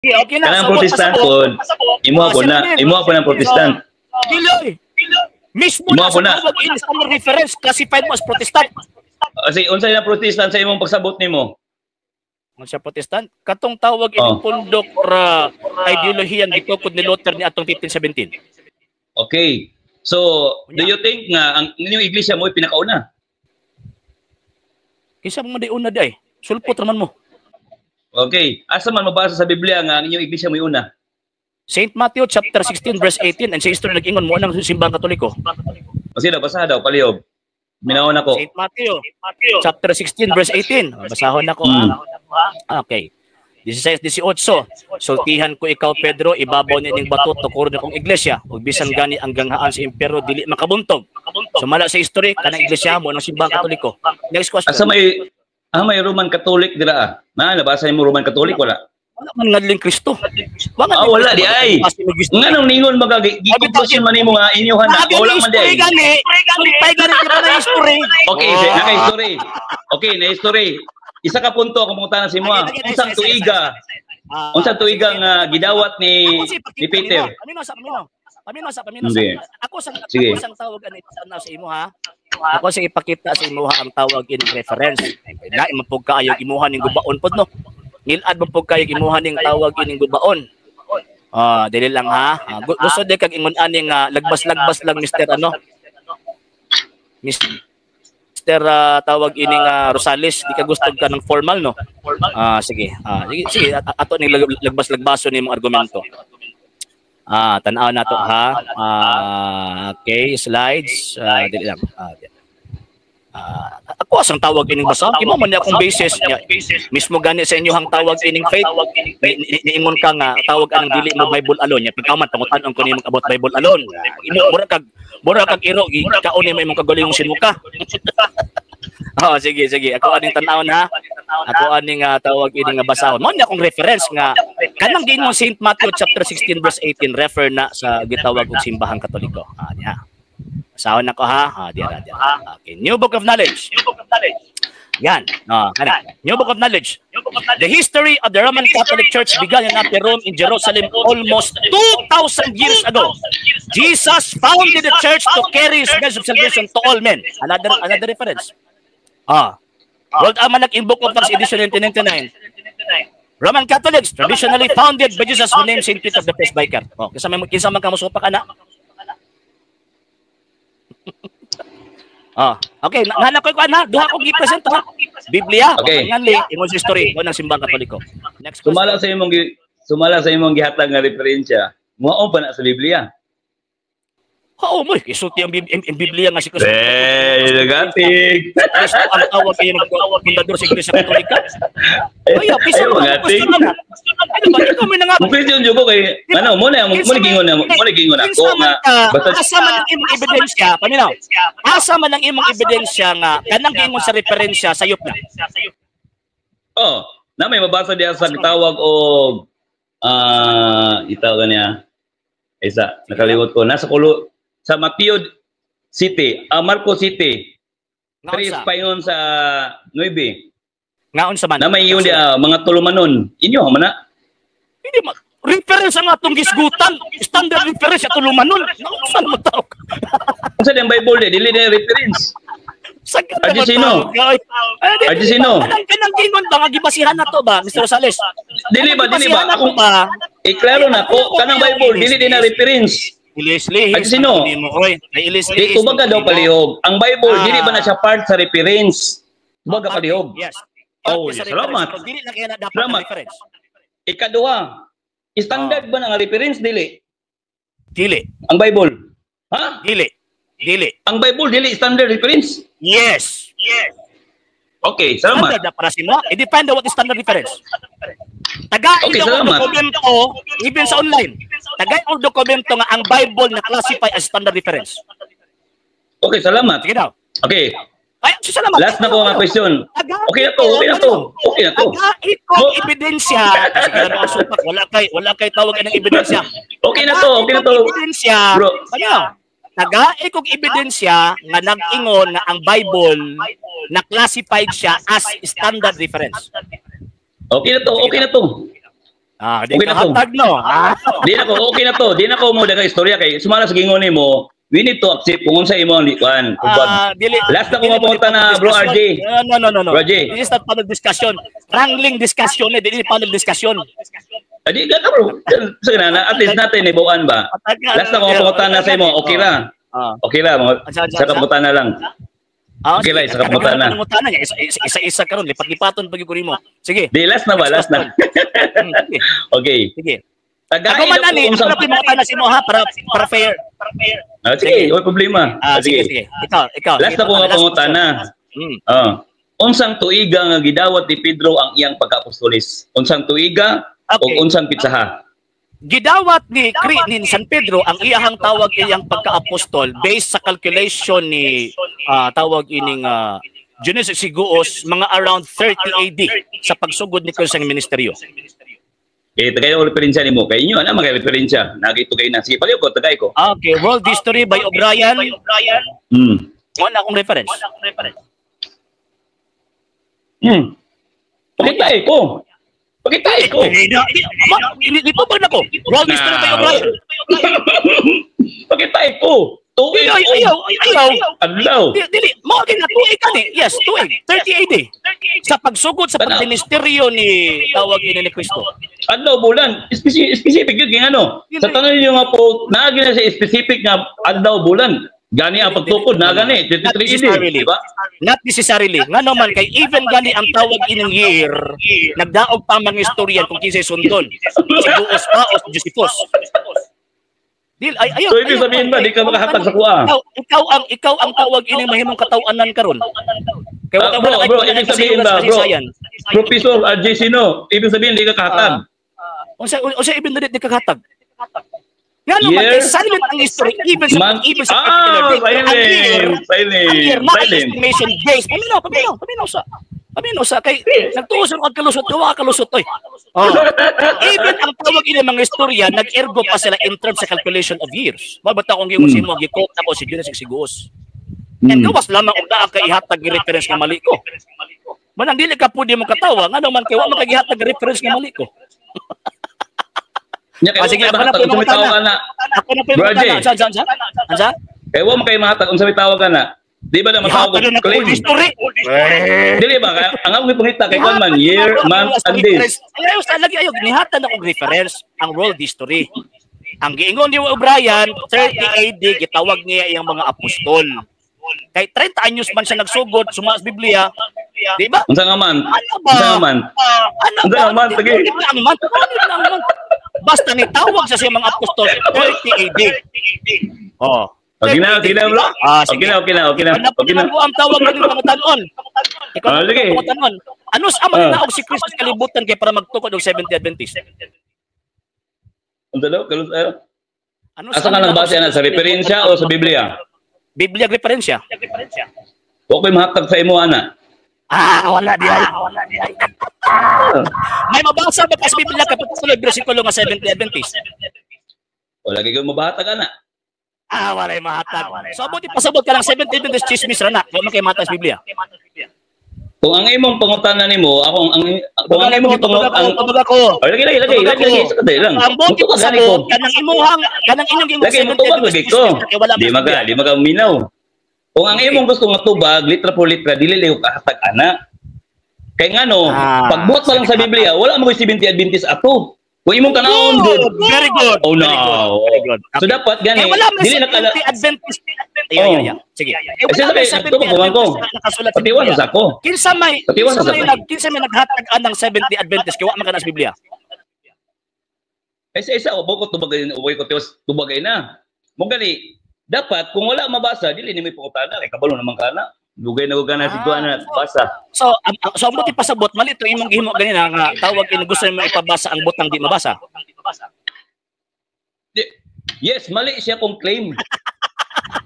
Okay na. Kanang protestant po, imo po ng protestant. Dili. Mismo na sa tawag in standard reference, classified mo as protestant. Kasi unsay na protestant sa imong pagsabot nimo? Unsa protestant? Katong tawag in pundok ra ideolohiyang gitukod ni Luther ni atong 1517. Okay. So, do you think nga ang inyong iglesia mo ay pinakauna? Kisa mo di una day. Sulpot raman mo. Okay. Asa man mabasa sa Biblia nga ang inyong iglesia mo ay una? St. Matthew chapter 16 verse 18 and sa history nag-ingon mo ng simbang Katoliko. Kasi daw basa daw palihog. Minawon ako. St. Matthew chapter 16 verse 18. Basahon ako. Okay. 16-18. Sultihan ko ikaw Pedro, ibabaw ni ning bato tukuro na kong iglesia ug bisan gani ang ganghaan sa impero dili makabuntog. Sumala sa history kanang iglesia mo ng simbang Katoliko. Next question. Asa may Roman Catholic dira? Na nabasa mo Roman Catholic wala? Wala man ngadling Kristo. Wala di ay. Nganong ningon magagigipusyon man nimo nga inyohan na wala man di ay. Pay gani na history. Okay, naka-history. Okay, na history. Isa ka punto akong pangutanan sa imo. Unsang tuiga nga gidawat ni Peter. Pamino sa. Ako sang tawag ani sa imo ha. Ako sa ipakita sa imo ang tawag in reference. Na imapog kaayo imuhan ning gubaon pod no. Ngilad mo pug kayo gimuhan ning tawag ining gubaon. Dili lang ha. Gusto di kag ingon ani nga lagbas-lagbas lang Mr. ano? Mr. Tawag ining Rosales, di ka gusto ka ng formal no? Sige. Sige ato ning lagbas-lagbaso nimong argumento. Tan-aw nato ha. Okay, slides. Dili lang. Ako asang tawag ining basa kimo man akong basis niya mismo gani sa inyo hang tawag ining faith niingon ka nga tawag anang dili mo Bible alone nya pagkaman pangutan-on ko nimo about Bible alone imo mura kag iro kaon ni imong kagulingong sinuka. Sige ako aning tan-awon ha ako aning tawag ining basahon mo niya akong reference nga kanang giingon St. Matthew chapter 16 verse 18 refer na sa gitawag og simbahang Katoliko diha. Sahon ako ha. Diyan. Okay. New Book of Knowledge. Yan. New Book of Knowledge. The history of the Roman Catholic Church began in Upper Rome in Jerusalem almost 2,000 years ago. Jesus founded the church to carry his message of salvation to all men. Another reference. World Almanac in Book of Acts edition 1999. Roman Catholics traditionally founded by Jesus who named St. Peter the Presbyter. Kinsa man ka mosupak ana? Okay, nahanap ko ana, duha ko gi-present ha. Biblia, okay. Nganli, imong history mo ng simbang Katoliko. Next question. Sumala sa imong gihatag nga referensya. Mao pa na sa Biblia. Mo, isulti ang Biblia nga si Kristo. Negative. Kristo ang tawag kayo ng fundador sa Iglesia Katolika. Kaya, piso mo ang question na. Ano ba, ikaw may nangako. Question dyan ko kay, mo nagingon ako nga, asa man ang imong ebidensya, paminaw, asa man ang imong ebidensya nga, kanang giingon sa referensya, sayop na. Na may mabasa diya sa tawag o, itawag niya, isa, nakalimot ko, nasa kulo, sa Mateo City, Marco City. Tres pa yun sa 9. Ngaon sa man. Na may yun mga tulumanon. Inyo, mana? Hindi, reference ang atong gisgutan. Standard reference sa tulumanon. Saan mo tawag? Sa yung Bible, dili na reference. Argesino. Argesino. Kanang gingon ba, gibasihan na to ba, Mr. Rosales? Dili ba? Klaro na ko, kanang Bible, dili din na reference. Ilis-lihis. Sino? Di kumbaga daw palihog. Ang Bible, dili ba na siya part sa reference? Kumbaga palihog. Yes. Salamat. Dili na kaya na dapat na reference. Ikaduha, standard ba na nga reference? Dili. Dili. Ang Bible. Ha? Dili. Ang Bible, dili standard reference? Yes. Okay, salamat. Standard na para si mo. I-define what is standard reference. Tagain ang dokumento, even sa online. Tagain ang dokumento nga ang Bible na classify as standard reference. Okay, salamat. Sige daw. Okay. Ay, salamat. Last na po nga question. Okay na to. Tagain ko ebidensya. Wala kay tawagan ng ebidensya. Okay na to. Ebidensya. Bro. Tagain kong ebidensya nga nag-ingon nga ang Bible na classified siya as standard reference. Okay na to. Di Okay ka na to. hatag, no? Di na ko, okay na to. Di na ko mo daga istorya kay sumala sa gingon nimo. We need to accept kung unsa imo ang likuan. Last na ko mapunta na bro RJ. No. Bro RJ. This is not panel discussion. Wrangling discussion, dili panel discussion. Adi ka bro. Sige na, at least natin ibuan ba. Last na ko mapunta na sa imo. Okay ra. Okay ra, sa kamutan na lang. Okay lang, isa kamutan na. Isa-isa karon, lipat-lipaton pag ko nimo. Sige. Di last na ba? Last na. Okay. Sige. Tagay ako man ani, para pimota na si mo ha para fair. Sige, wala problema. Sige. Ikaw. Last na ko nga pangutan na. Unsang tuiga nga gidawat ni Pedro ang iyang pagka-apostolis? Unsang tuiga o unsang pitsaha? Gidawat ni San Pedro ang iyahang tawag iyang pagka-apostol based sa calculation ni tawag ining Genesis Siguos mga around 30 AD sa pagsugod ni Kristo sa ministeryo. Tagay ko referensya nimo kay inyo ana mga referensya. Nagito kay na. Sige paliw ko tagay ko. Okay, World History by O'Brien. Wala akong reference. Pakitay ko. Pakitay ko. Hindi po ba nako? World History by O'Brien. Pakitay ko. Tuig ko. Ayaw. Adlaw. Dili, mo na tuig ka ni. Yes, tuig. 30 AD. Sa pagsugod sa pagministeryo ni tawag ini ni Kristo. Adlaw bulan. Specific yun kaya ano. Sa tanan niyo nga po, naagi na sa specific nga adlaw bulan. Gani ang pagtukod na gani. 33 AD, di ba? Not necessarily. Nga naman kay even gani ang tawag ining year, nagdaog pa mga istoryan kung kinsay sundon. Siguos pa o Josephus. So ibig sabihin ba, di ka makahatag sa kuha? Ikaw ang tawag ining mahimong katawanan karon. Kaya bro, ibig sabihin ba, bro? Professor RJ Sino, ibig sabihin di ka kahatag. Unsa ibig na di ka kahatag? Nga naman, kay silent ang history, even sa particular date. Silent. Estimation based. Paminaw sa kay nagtuos ang kalusot, gawa kalusot oy. Even ang tawag ini mga istorya, nag-ergo pa sila in terms sa calculation of years. Mabata kong giwas mo gikot na ko si Genesis Siguos. And gawas lamang og naa kay ihatag reference nga mali ko. Manang dili ka pudi mo katawa, nga naman kay wa man kay ihatag reference nga mali ko. Nya kay sige ako na pumitaw ka na. Ako na pumitaw na. Ansa? Kay wa man kay mahatag unsa bitaw ka na. Di ba na matawag ko claim? Dili ba ang ako pangita kay kon man year, month and days. Ayaw sa lagi ayaw nihatan ako reference ang world history. Ang giingon ni O'Brien 30 AD gitawag niya iyang mga apostol. Kay 30 anyos man siya nagsugod sumas Biblia. Di ba? Unsa nga man? Unsa nga man? Unsa nga man tagi? Basta ni tawag sa mga apostol 30 AD. Okay na bro. Okay na. Okay na. Ang tawag ng mga tanon. Ikaw ang tanon. Ano sa man naog si Kristo kalibutan kay para magtukod og 70 Adventist? Unsa daw? Asa ka nagbase na sa referensya o sa Biblia? Biblia referensya. Okay mahatag sa imo ana. Wala di ay. May mabasa ba sa Biblia kapag sulod bersikulo nga 70 Adventist? Wala kay mabahatag ana. Wala yung mahatag. So, buti pasabot ka lang 70 Adventist chismis ra na. Huwag man kayo matag sa Biblia. Kung ang imong pangutanan nimo, kung ang imong pabag ako. Lagi. Lang. Ang buti pasabot kanang inyong lagi mo tubag lagi ko. Di maga minaw. Kung ang imong gusto nga tubag, litra por litra, dili liw kahatag ana. Kay ngano, pagbuhat pa lang sa Biblia, wala mo 70 Adventist ato. Kung imong kanahon good. Very good. Oh no. Very good. So dapat gani. Dili na Adventist. Sige. Patiwan sa ako. Kinsa may naghatag anang 70 Adventist kay wa man kana sa Biblia. Isa ubo ko tubagay na. Mo gani dapat kung wala mabasa dili ni may pangutana kay kabalo naman kana. Lugay na gugana si Juana basa. So ang buti pasabot mali to imong gihimo ganina nga tawag ini gusto mo ipabasa ang butang di mabasa. Yes, mali siya kung claim.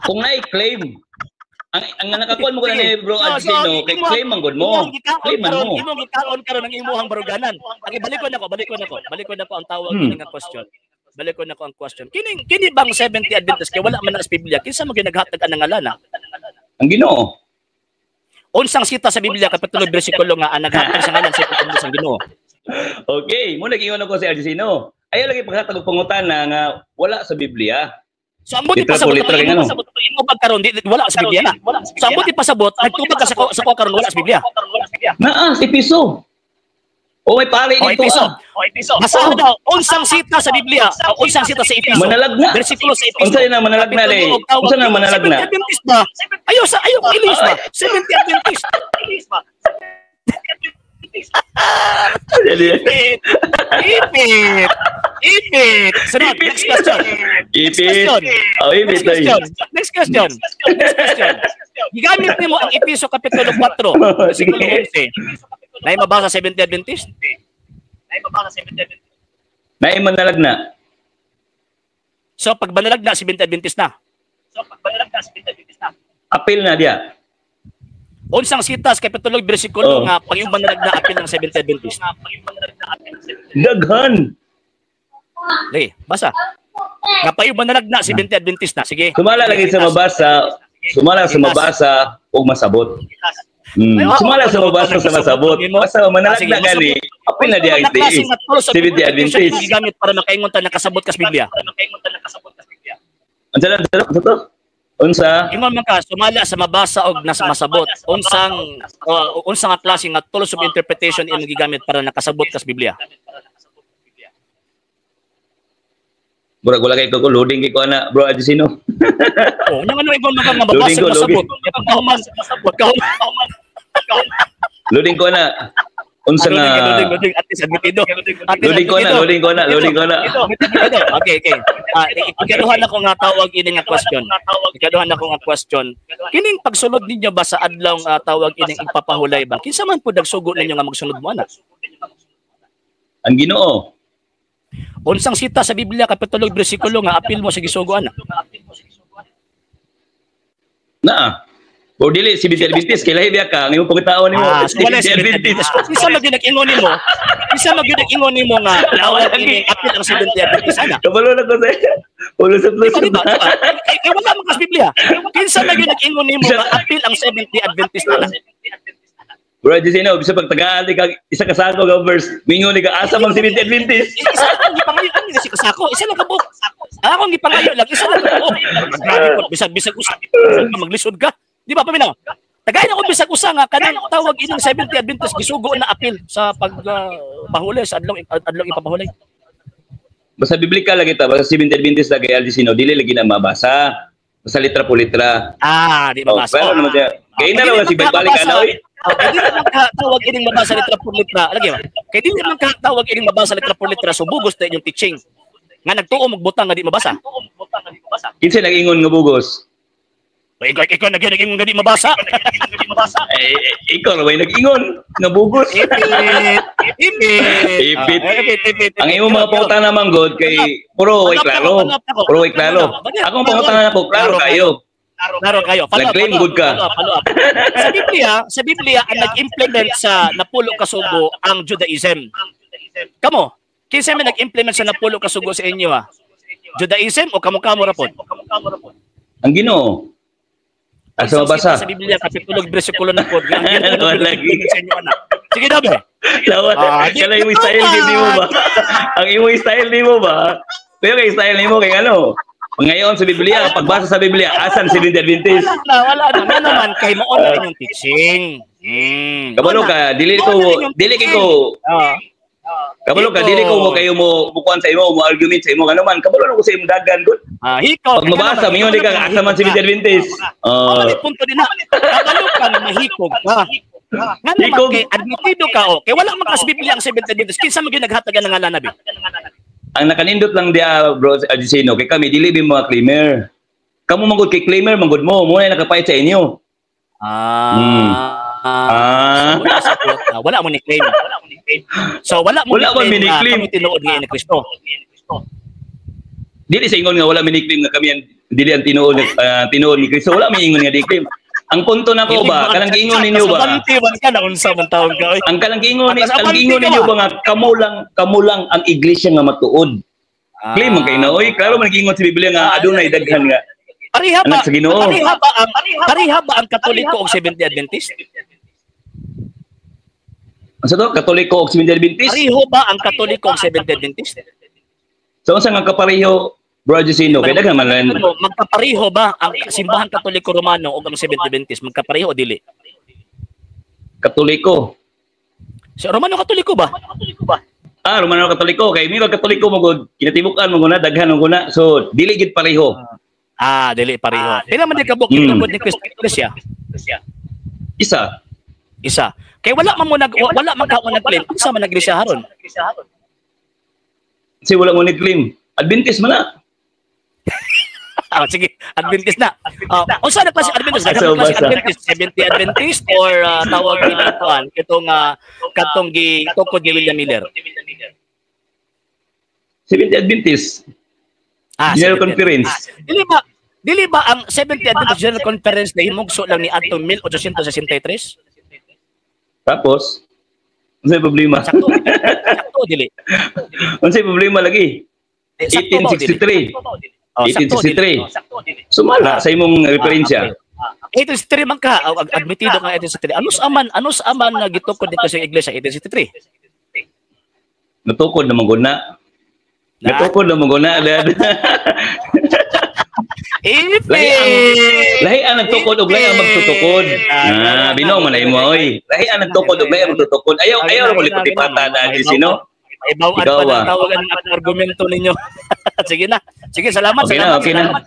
Kung na-claim. Ang nakakuan mo ko na ni Bro Adjino, kay claim ang good mo. Claim mo. Imong gikaon karon ang imuhang baruganan. Balikon nako ang tawag ini nga question. Balikon nako ang question. Kini bang 70 Adventist kay wala man na sa Biblia? Kinsa mo ginaghatag anang ngalana? Ang Ginoo. Unsang sita sa Biblia kapitulo bersikulo nga naghatag sa ngalan sa Ginoo? Okay, mo nag-ingon ako si Argentino. Ayaw lagi paghatag og pangutana nga wala sa Biblia. So ang buti pasabot imo pagkaron wala sa Biblia na. So ang buti pasabot nagtubag ka sa ko karon wala sa Biblia. Naa si Piso. O may pare dito. Episo. Basahan daw unsang sita sa Biblia, unsang sita sa Episo. Manalagna. Bersikulo sa Episo. Unsa na manalagna le? Unsa na manalagna? Adventist ba? Ayo English ba? 70 Adventist. English ba? Ipit. Sunod, next question. Next question. Gigamit nimo ang Episo Kapitulo 4, versikulo 11. Nay mabasa 70 Adventist? Nay manalagna. So pag banalagna 70 Adventist na. Apil na dia. Unsang sitas kapitulo bersikulo nga pag yung banalagna apil ng 70 Adventist. Daghan. Sige, basa. Nga pa yung banalagna 70 Adventist na. Sige. Sumala lagi sa mabasa ug masabot. Sumala sa mabasa sa masabot. Basta manalagna gani. Apil na dia iti. 70 Adventist. Gigamit para makaingon ta nakasabot kas Biblia. Unsa to? Unsa? Ingon man ka sumala sa mabasa og nasa masabot. Unsang klase nga tools of interpretation imong gigamit para nakasabot kas Biblia. Murag wala kay ko loading kay ko ana bro Adisino. Oh, nang ano ingon man ka mababasa masabot. Pagkahuman. Loading ko na. Unsa nga loading at least admitido. Loading ko na. Okay. Ikaduhan ako nga tawag ini nga question. Kining pagsulod ninyo ba sa adlaw tawag ining ipapahulay ba? Kinsa man pud nagsugo ninyo nga magsunod mo ana? Ang Ginoo. Unsang sita sa Biblia kapitulo bersikulo nga apil mo sa gisugo ana? Naa. O dili si Binti Adventist kay lahi biya ka ngayong pagkataon nimo si Binti Adventist. Isa maginig-ingon nimo nga tawag ini apil ang si Binti Adventist ana. Kabalo na ko sa ulo sa plus. Kay wala man kas Biblia. Kinsa maginig-ingon nimo nga apil ang 70 Adventist ana? Bro, Gisino, bisa pagtagaan ka isa ka sako nga verse, mingon ni ka asa mang 70 Adventist. Isa lang gipangayo ani si kasako, isa lang ka buok. Ako gipangayo lang isa lang ka buok. Bisag usa. Maglisod ka. Di ba paminaw? Tagay na ko bisag usa nga kanang tawag ining 70 Adventist gisugo na apil sa pagpahuli sa adlaw ipapahuli. Basta biblika lagi ta, basta 70 Adventist lagi Gisino, dili lagi na mabasa. Basta litra po litra. Di mabasa. Pero naman siya. Kaya na naman si balik ka na, oy. Kaya di naman tawag ining mabasa litra po litra. Lagi ba? Kaya di naman tawag ining mabasa litra po litra. So bugos na inyong teaching. Nga nagtuo magbutang nga di mabasa. Kinsa nag-ingon nga bugos? Ikaw nag-ingon nga di mabasa. Ikaw na ba nag-ingon nga bugos? Ipit. Ang imong mga pangutana manggod kay puro way klaro. Akong pangutana ko klaro kayo. Nag-claim good ka. Sa Biblia ang nag-implement sa napulo kasugo ang Judaism. Kamo, kinsa man nag-implement sa napulo kasugo sa inyo ha? Judaism o kamo-kamo ra pod? Ang Ginoo. Asa mabasa? Sa Biblia kapitulo bersikulo na pod. Sige na ba? Kala yung style di mo ba? Ang imong style di mo ba? Pero kay style nimo kay ano? Ngayon sa Biblia, pagbasa sa Biblia, asan si Binti Adventist? Wala na naman kay mo on inyong teaching. Kabalo ka, dili ko. Kabalo ka, dili ko mo kayo mo bukuan sa imo, mo argument sa imo kanuman. Kabalo na ko sa imo dagan gud. Hikaw. Pag mabasa mingon di ka asa man si Binti Adventist. Punto din na. Kabalo ka na mahikog ka. Nga naman kay admitido ka kay wala man kas Biblia ang 70 Adventist. Kinsa man gyud naghatagan ng ngalan nabi? Ang nakanindot lang dia bro Adjusino kay kami dili bi mga claimer. Kamu manggod kay claimer manggod mo na nakapayat sa inyo. Wala mo ni claim. So wala mo ni claim tinuod ni Kristo. Dili sa ingon nga wala mi ni claim nga kami ang dili ang tinuod ni Kristo. Wala mi ingon nga di claim. Ang punto na ko ba, kanang giingon ninyo ba? Bantiwan ka na unsa man taon ka. Ang kanang giingon ninyo ba nga kamo lang ang iglesia nga matuod. Claim man kay na oy, klaro man giingon sa Biblia nga adunay daghan nga. Pariha ba ang Katoliko o 70 Adventist? Sa to, Katoliko o Seventh-day Adventist? Pareho ba ang Katoliko ug Seventh-day Adventist? So, unsa nga kapareho, Bro Jusino? Kaya daghan man lang. Magkapareho ba ang simbahan Katoliko Romano ug ang Seventh-day Adventist? Magkapareho o dili? Katoliko. Si Romano Katoliko ba? Romano Katoliko. Kay miro Katoliko mo gud kinatibukan mo guna daghan mo guna. So, dili gid pareho. Dili pareho. Pila man di ka bukid ni Iglesia? Isa. Kay wala man ka mo nag-claim unsa man nag-iglesia haron? Kasi wala mo ni-claim. Adventist man na. Sige, Adventist na. Unsa na klase Adventist? Klase Adventist, Seventh-day Adventist or tawag nila kuan katong gitukod ni William Miller? Seventh-day Adventist. General Conference. Dili ba ang Seventh-day Adventist General Conference na himugso lang ni adtong 1863? Tapos, unsay problema? Sakto dili. Unsay problema lagi? 1863. 1863. Sumala sa imong referensya. 1863 man ka, admitido ka 1863. Anus aman na gitukod dito sa iglesia 1863? Natukod naman guna. Natukod naman guna. Lahi ang nagtukod ug lahi ang magtutukod. Binaw man ay mo oy. Lahi ang nagtukod ug lahi ang magtutukod. Ayaw mo likot-ipata na sino? Ibawad pa ng tawagan ng argumento ninyo. Sige na. Sige, salamat. Okay na.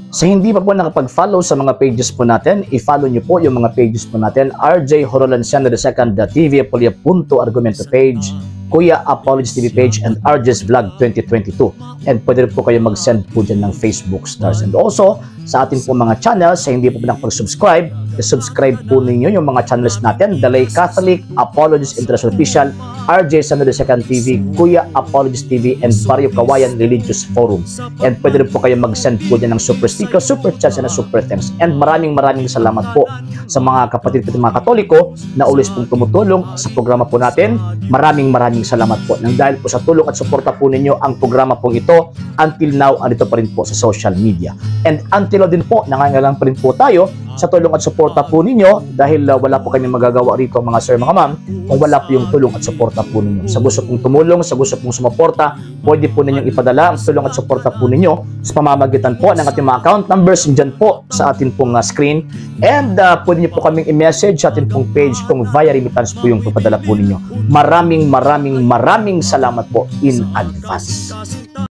Sa hindi pa po nakapag-follow sa mga pages po natin, i-follow nyo po yung mga pages po natin, RJ Horolanciano II TV, Apolia Punto Argumento page, Kuya Apologies TV page, and RJ's Vlog 2022. And pwede rin po kayo mag-send po dyan ng Facebook stars. And also, sa ating po mga channels, sa hindi po nakapag-subscribe, subscribe po ninyo yung mga channels natin, Dalay Catholic, Apologies International Official, RJ Sano II TV, Kuya Apologies TV, and Barrio Kawayan Religious Forum. And pwede rin po kayo mag-send po dyan ng super sticker, super chats, and super thanks. And maraming salamat po sa mga kapatid at mga Katoliko na ulis pong tumutulong sa programa po natin. Maraming salamat po. Nang dahil po sa tulong at suporta po ninyo, ang programa po ito until now, andito pa rin po sa social media. And until now din po, nangangailangan pa rin po tayo sa tulong at suporta po ninyo dahil wala po kami magagawa rito mga sir, mga ma'am, kung wala po yung tulong at suporta po ninyo. Sa gusto pong tumulong, sa gusto pong sumuporta, pwede po ninyong ipadala ang tulong at suporta po ninyo sa pamamagitan po ng ating mga account numbers dyan po sa ating pong screen. And pwede nyo po kaming i-message sa ating pong page kung via remittance po yung papadala po ninyo. Maraming salamat po in advance.